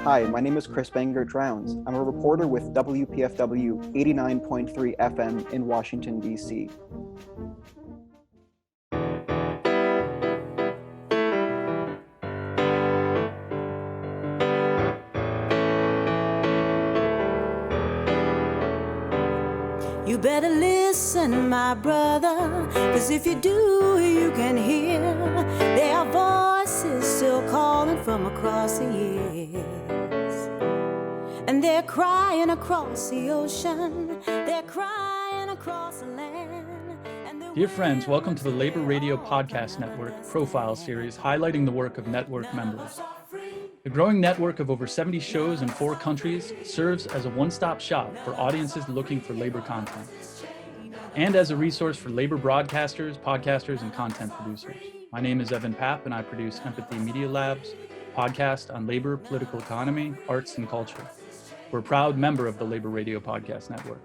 Hi, my name is Chris Bangert-Drowns. I'm a reporter with WPFW 89.3 FM in Washington, D.C. You better listen, my brother, 'cause if you do, you can hear there are voices still calling from across the years. And they're crying across the ocean, they're crying across the land. Dear friends, welcome to the Labor Radio Podcast Network Profile Series highlighting the work of network members. The growing network of over 70 shows in 4 countries serves as a one-stop shop for audiences looking for labor content, and as a resource for labor broadcasters, podcasters, and content producers. My name is Evan Papp, and I produce Empathy Media Lab's podcast on labor, political economy, arts, and culture. We're a proud member of the Labor Radio Podcast Network.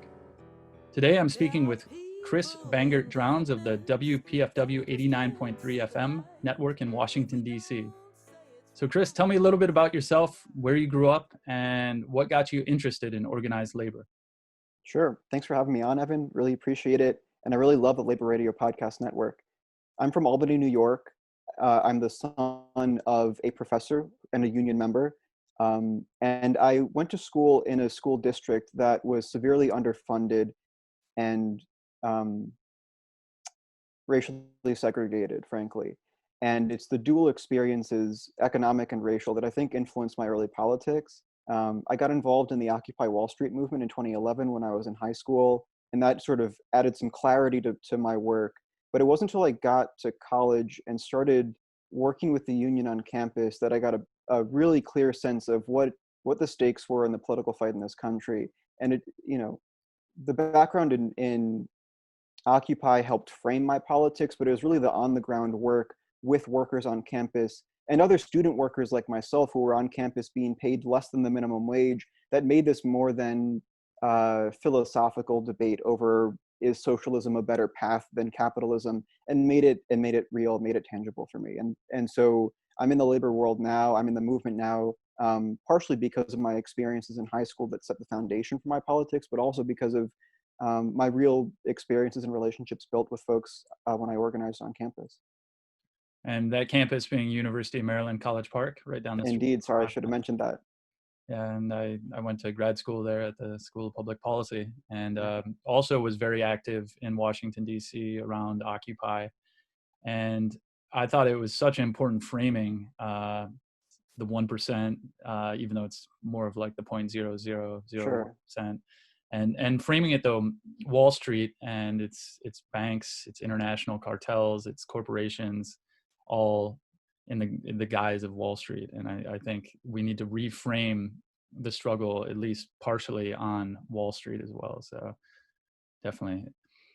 Today, I'm speaking with Chris Bangert-Drowns of the WPFW 89.3 FM network in Washington, D.C. So Chris, tell me a little bit about yourself, where you grew up, and what got you interested in organized labor. Sure. Thanks for having me on, Evan. Really appreciate it. And I really love the Labor Radio Podcast Network. I'm from Albany, New York. I'm the son of a professor and a union member. And I went to school in a school district that was severely underfunded and racially segregated, frankly. And it's the dual experiences, economic and racial, that I think influenced my early politics. I got involved in the Occupy Wall Street movement in 2011 when I was in high school, and that sort of added some clarity to my work. But it wasn't until I got to college and started working with the union on campus that I got a really clear sense of what the stakes were in the political fight in this country. And the background in Occupy helped frame my politics, but it was really the on-the-ground work with workers on campus and other student workers like myself who were on campus being paid less than the minimum wage that made this more than philosophical debate over is socialism a better path than capitalism, and made it real, made it tangible for me. And so I'm in the labor world now, I'm in the movement now, partially because of my experiences in high school that set the foundation for my politics, but also because of my real experiences and relationships built with folks when I organized on campus. And that campus being University of Maryland, College Park, right down the street. Indeed, sorry, I should have mentioned that. Yeah, and I went to grad school there at the School of Public Policy, and also was very active in Washington, D.C. around Occupy. And I thought it was such an important framing, the 1%, even though it's more of like the 0.000%. Sure. And framing it though, Wall Street and its banks, its international cartels, its corporations, all in the guise of Wall Street. And I think we need to reframe the struggle, at least partially, on Wall Street as well. So definitely.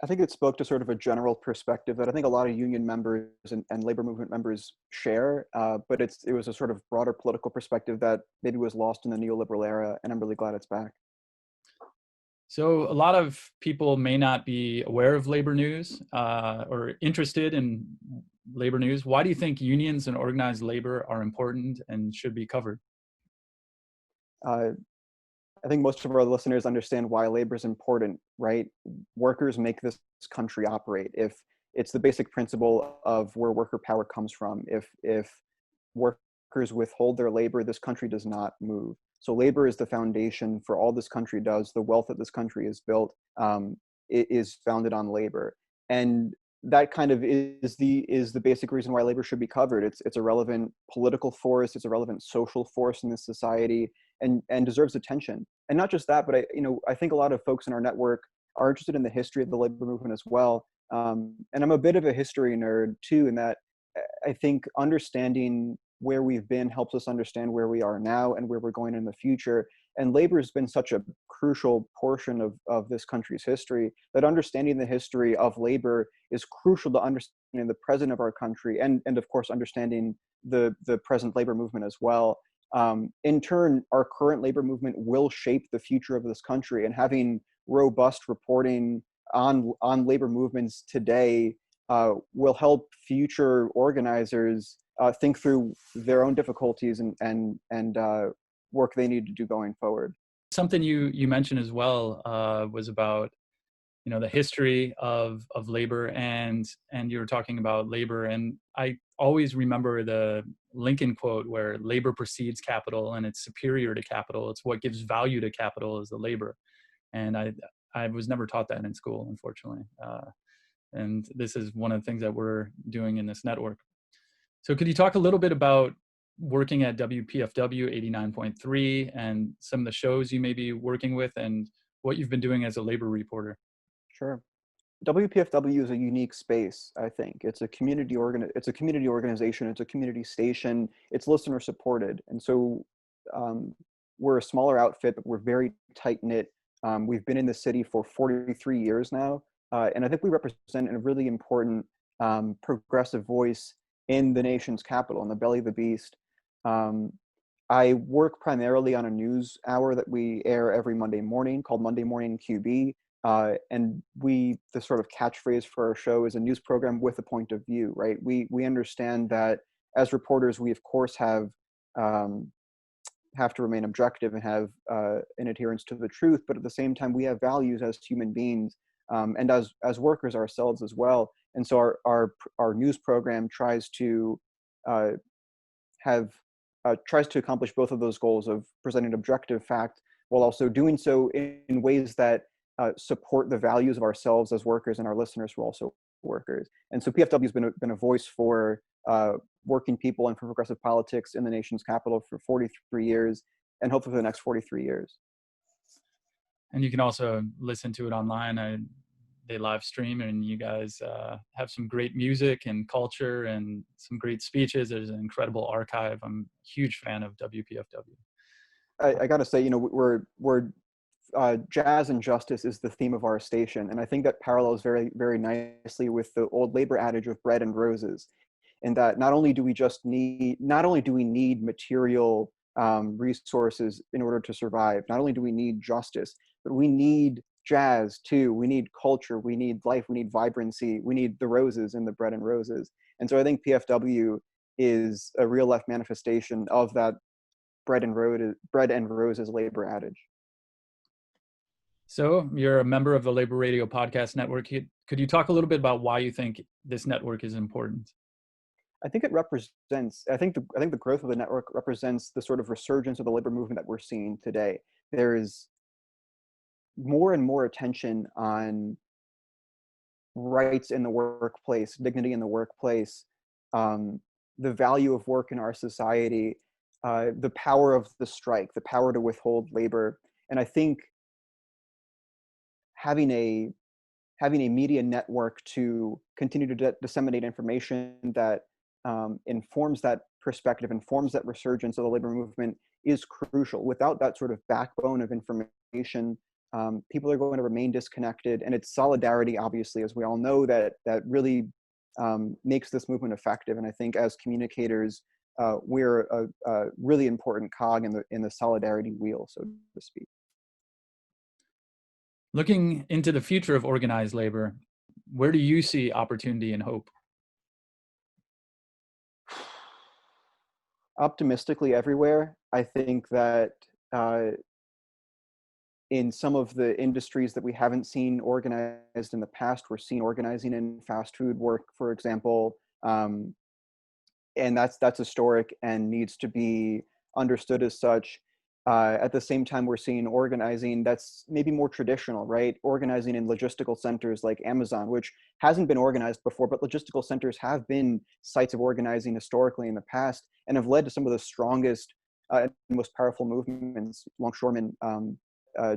I think it spoke to sort of a general perspective that I think a lot of union members and labor movement members share, but it was a sort of broader political perspective that maybe was lost in the neoliberal era, and I'm really glad it's back. So a lot of people may not be aware of labor news or interested in labor news. Why do you think unions and organized labor are important and should be covered? I think most of our listeners understand why labor is important, right? Workers make this country operate. If it's the basic principle of where worker power comes from. If workers withhold their labor, this country does not move. So labor is the foundation for all this country does. The wealth that this country is built is founded on labor. And that kind of is the basic reason why labor should be covered. It's a relevant political force, it's a relevant social force in this society, and deserves attention. And not just that, but I think a lot of folks in our network are interested in the history of the labor movement as well. And I'm a bit of a history nerd too, in that I think understanding where we've been helps us understand where we are now and where we're going in the future. And labor has been such a crucial portion of this country's history that understanding the history of labor is crucial to understanding the present of our country and of course, understanding the present labor movement as well. In turn, our current labor movement will shape the future of this country, and having robust reporting on labor movements today will help future organizers think through their own difficulties and work they need to do going forward. Something you mentioned as well was about the history of labor, and you were talking about labor, and I always remember the Lincoln quote where labor precedes capital and it's superior to capital. It's what gives value to capital is the labor, and I was never taught that in school, unfortunately. And this is one of the things that we're doing in this network. So could you talk a little bit about working at WPFW 89.3 and some of the shows you may be working with and what you've been doing as a labor reporter? Sure. WPFW is a unique space, I think. It's a community organization, it's a community station, it's listener supported. And so we're a smaller outfit, but we're very tight knit. We've been in the city for 43 years now. And I think we represent a really important progressive voice in the nation's capital, in the belly of the beast. I work primarily on a news hour that we air every Monday morning called Monday Morning QB. And the sort of catchphrase for our show is a news program with a point of view, right? We understand that as reporters, we of course have to remain objective and have an adherence to the truth, but at the same time, we have values as human beings and as workers ourselves as well. And so our news program tries to accomplish both of those goals of presenting objective fact while also doing so in ways that support the values of ourselves as workers and our listeners who are also workers. And so PFW has been a voice for working people and for progressive politics in the nation's capital for 43 years and hopefully for the next 43 years. And you can also listen to it online. They live stream, and you guys have some great music and culture and some great speeches. There's an incredible archive. I'm a huge fan of WPFW. I got to say, we're jazz and justice is the theme of our station, and I think that parallels very, very nicely with the old labor adage of bread and roses, in that not only do we need material resources in order to survive, not only do we need justice, but we need jazz too. We need culture, we need life, we need vibrancy, we need the roses in the bread and roses. And so I think PFW is a real life manifestation of that bread and roses labor adage. So you're a member of the Labor Radio Podcast Network. Could you talk a little bit about why you think this network is important? I think the growth of the network represents the sort of resurgence of the labor movement that we're seeing today. There is more and more attention on rights in the workplace, dignity in the workplace, the value of work in our society, the power of the strike, the power to withhold labor. And I think having a media network to continue to disseminate information that informs that perspective, informs that resurgence of the labor movement is crucial. Without that sort of backbone of information, people are going to remain disconnected. And it's solidarity, obviously, as we all know, that really makes this movement effective. And I think as communicators, we're a really important cog in the solidarity wheel, so to speak. Looking into the future of organized labor, where do you see opportunity and hope? Optimistically everywhere. I think that in some of the industries that we haven't seen organized in the past, we're seeing organizing in fast food work, for example, and that's historic and needs to be understood as such. At the same time, we're seeing organizing that's maybe more traditional, right? Organizing in logistical centers like Amazon, which hasn't been organized before, but logistical centers have been sites of organizing historically in the past and have led to some of the strongest and most powerful movements, longshoremen,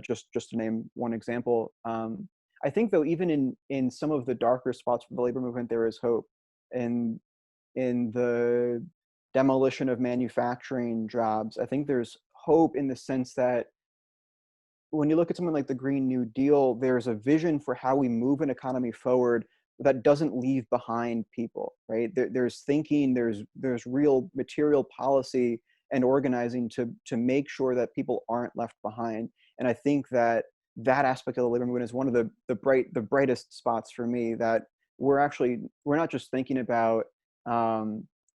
just to name one example. I think, though, even in some of the darker spots for the labor movement, there is hope. In the demolition of manufacturing jobs, I think there's hope in the sense that when you look at something like the Green New Deal, there's a vision for how we move an economy forward that doesn't leave behind people, right? There's thinking, there's real material policy and organizing to make sure that people aren't left behind. And I think that aspect of the labor movement is one of the brightest spots for me, that we're not just thinking about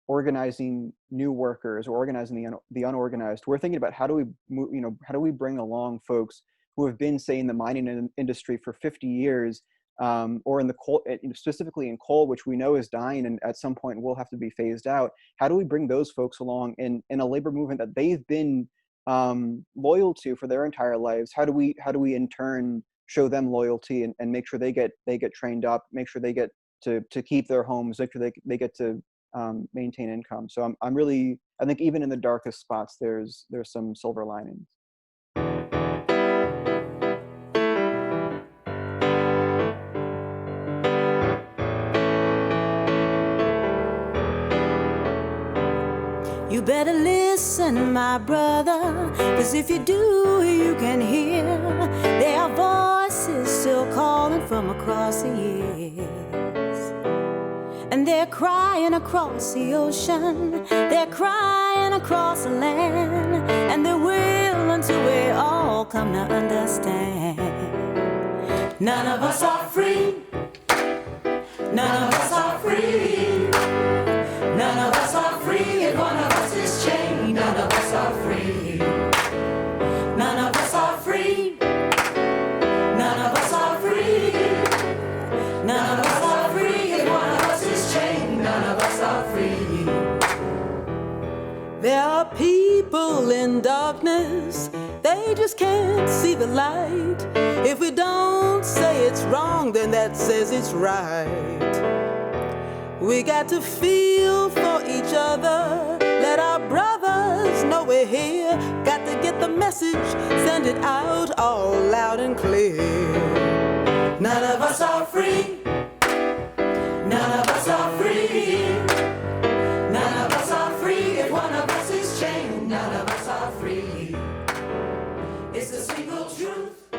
organizing new workers or organizing the unorganized. We're thinking about how do we bring along folks who have been, say, in the mining industry for 50 years, or in the coal, specifically in coal, which we know is dying and at some point will have to be phased out. How do we bring those folks along in a labor movement that they've been loyal to for their entire lives? How do we in turn show them loyalty and make sure they get trained up, make sure they get to keep their homes, make sure they get to maintain income. So I think even in the darkest spots, there's some silver linings. You better listen, my brother, 'cause if you do, you can hear their voices still calling from across the years. And they're crying across the ocean, they're crying across the land, and they will until we all come to understand. None of us are free, none of us are free, none of us are free, if one of us is chained, none of us are free, none of us are free, none of us are free, none of us are free, if one of us is chained, none of us are free. There are people in darkness, they just can't see the light. If we don't say it's wrong, then that says it's right. We got to feel for each other, let our brothers know we're here. Got to get the message, send it out all loud and clear. None of us are free, none of us are free, none of us are free, if one of us is chained, none of us are free. It's the single truth.